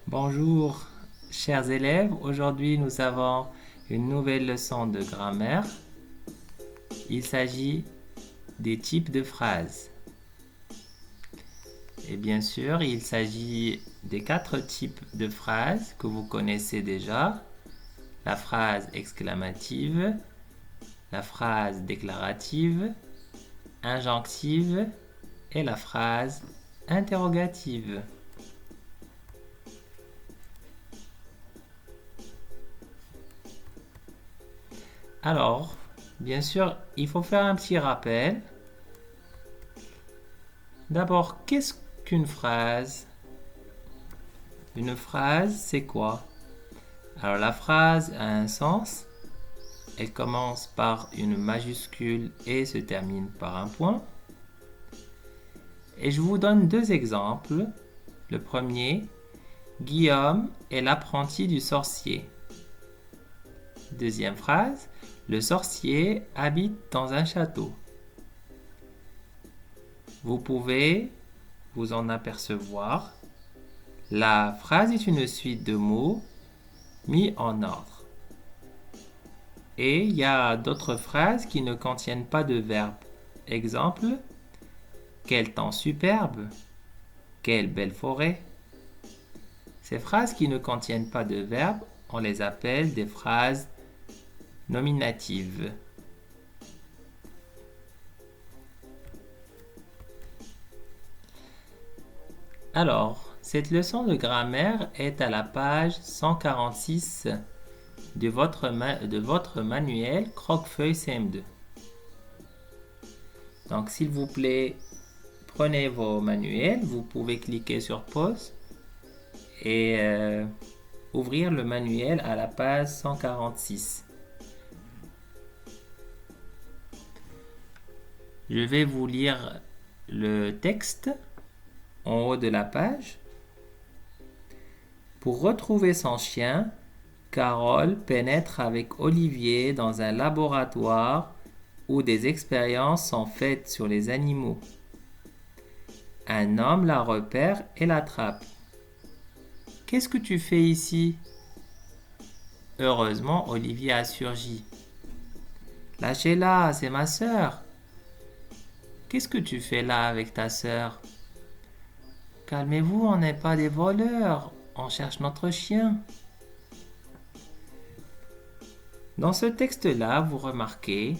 Bonjour, chers élèves. Aujourd'hui, nous avons une nouvelle leçon de grammaire. Il s'agit des types de phrases. Et bien sûr, il s'agit des 4 types de phrases que vous connaissez déjà. La phrase exclamative, la phrase déclarative, injonctive et la phrase interrogative. Alors, bien sûr, il faut faire un petit rappel. D'abord, qu'est-ce qu'une phrase? Une phrase, c'est quoi? Alors, la phrase a un sens. Elle commence par une majuscule et se termine par un point. Et je vous donne 2 exemples. Le premier, Guillaume est l'apprenti du sorcier. Deuxième phrase, le sorcier habite dans un château. Vous pouvez vous en apercevoir. La phrase est une suite de mots mis en ordre. Et il y a d'autres phrases qui ne contiennent pas de verbe. Exemple, quel temps superbe, quelle belle forêt. Ces phrases qui ne contiennent pas de verbe, on les appelle des phrases nominatives. Alors, cette leçon de grammaire est à la page 146 de votre manuel Croque-Feuille CM2. Donc, s'il vous plaît, prenez vos manuels, vous pouvez cliquer sur pause et ouvrir le manuel à la page 146. Je vais vous lire le texte en haut de la page. Pour retrouver son chien, Carole pénètre avec Olivier dans un laboratoire où des expériences sont faites sur les animaux. Un homme la repère et l'attrape. Qu'est-ce que tu fais ici? Heureusement, Olivier a surgi. Lâchez-la, c'est ma sœur. Qu'est-ce que tu fais là avec ta sœur? Calmez-vous, on n'est pas des voleurs, on cherche notre chien. Dans ce texte-là, vous remarquez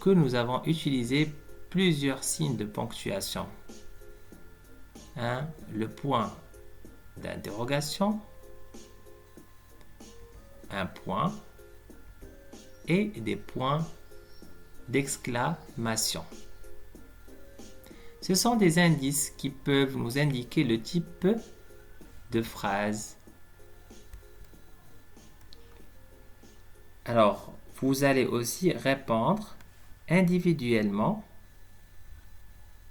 que nous avons utilisé plusieurs signes de ponctuation. Le point d'interrogation, un point et des points d'exclamation. Ce sont des indices qui peuvent nous indiquer le type de phrase. Alors, vous allez aussi répondre individuellement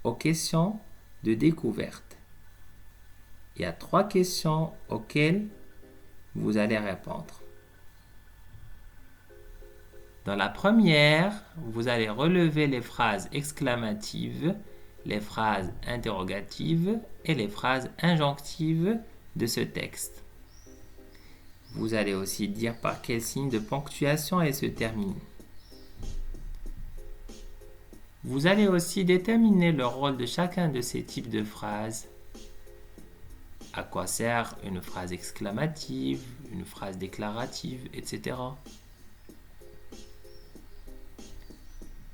aux questions de découverte. Il y a 3 questions auxquelles vous allez répondre. Dans la première, vous allez relever les phrases exclamatives, les phrases interrogatives et les phrases injonctives de ce texte. Vous allez aussi dire par quel signe de ponctuation elle se termine. Vous allez aussi déterminer le rôle de chacun de ces types de phrases. À quoi sert une phrase exclamative, une phrase déclarative, etc.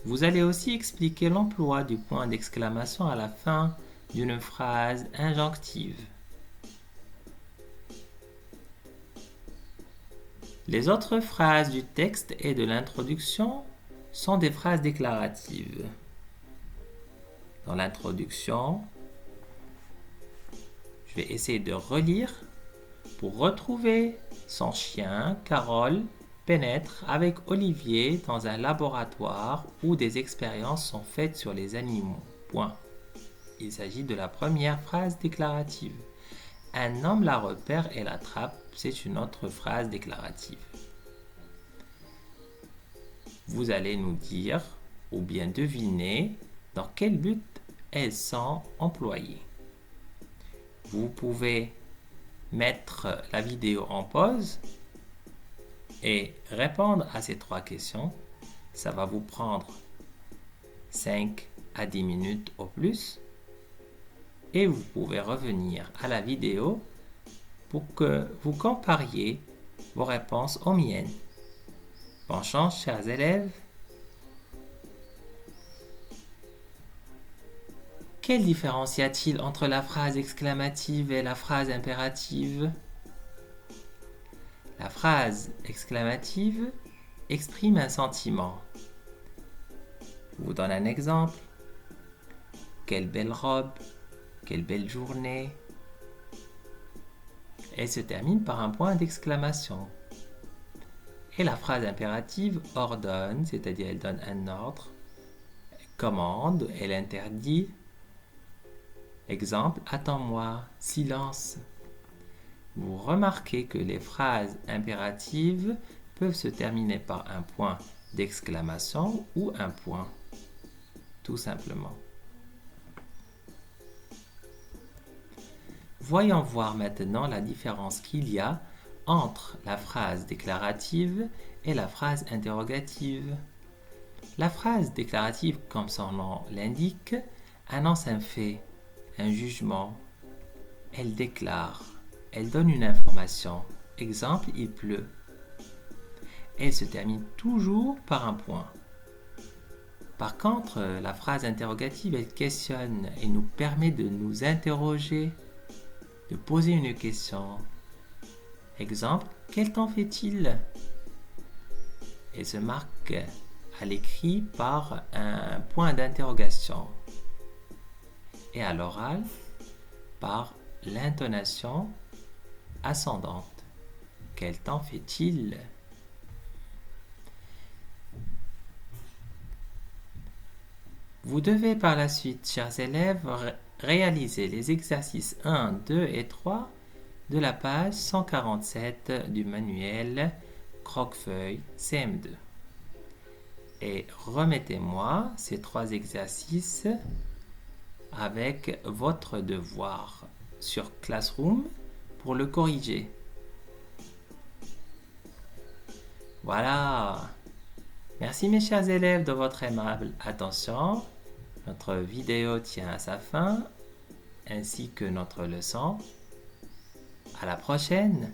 Vous allez aussi expliquer l'emploi du point d'exclamation à la fin d'une phrase injonctive. Les autres phrases du texte et de l'introduction sont des phrases déclaratives. Dans l'introduction, je vais essayer de relire. Pour retrouver son chien, Carole pénètre avec Olivier dans un laboratoire où des expériences sont faites sur les animaux. Point. Il s'agit de la première phrase déclarative. Un homme la repère et l'attrape, c'est une autre phrase déclarative. Vous allez nous dire ou bien deviner dans quel but elles sont employées. Vous pouvez mettre la vidéo en pause et répondre à ces 3 questions. Ça va vous prendre 5 à 10 minutes au plus. Et vous pouvez revenir à la vidéo pour que vous compariez vos réponses aux miennes. Bonne chance, chers élèves. Quelle différence y a-t-il entre la phrase exclamative et la phrase impérative? La phrase exclamative exprime un sentiment. Je vous donne un exemple. Quelle belle robe, quelle belle journée. Elle se termine par un point d'exclamation. Et la phrase impérative ordonne, c'est-à-dire elle donne un ordre, commande, elle interdit. Exemple, attends-moi, silence. Vous remarquez que les phrases impératives peuvent se terminer par un point d'exclamation ou un point, tout simplement. Voyons voir maintenant la différence qu'il y a entre la phrase déclarative et la phrase interrogative. La phrase déclarative, comme son nom l'indique, annonce un fait, un jugement. Elle déclare, elle donne une information. Exemple, il pleut. Elle se termine toujours par un point. Par contre, la phrase interrogative, elle questionne et nous permet de nous interroger, de poser une question. Exemple, quel temps fait-il? Elle se marque à l'écrit par un point d'interrogation et à l'oral par l'intonation ascendante. Quel temps fait-il? Vous devez par la suite, chers élèves, réaliser les exercices 1, 2 et 3 de la page 147 du manuel Croquefeuille CM2. Et remettez-moi ces 3 exercices avec votre devoir sur Classroom pour le corriger. Voilà. Merci mes chers élèves de votre aimable attention. Notre vidéo tient à sa fin, ainsi que notre leçon. À la prochaine!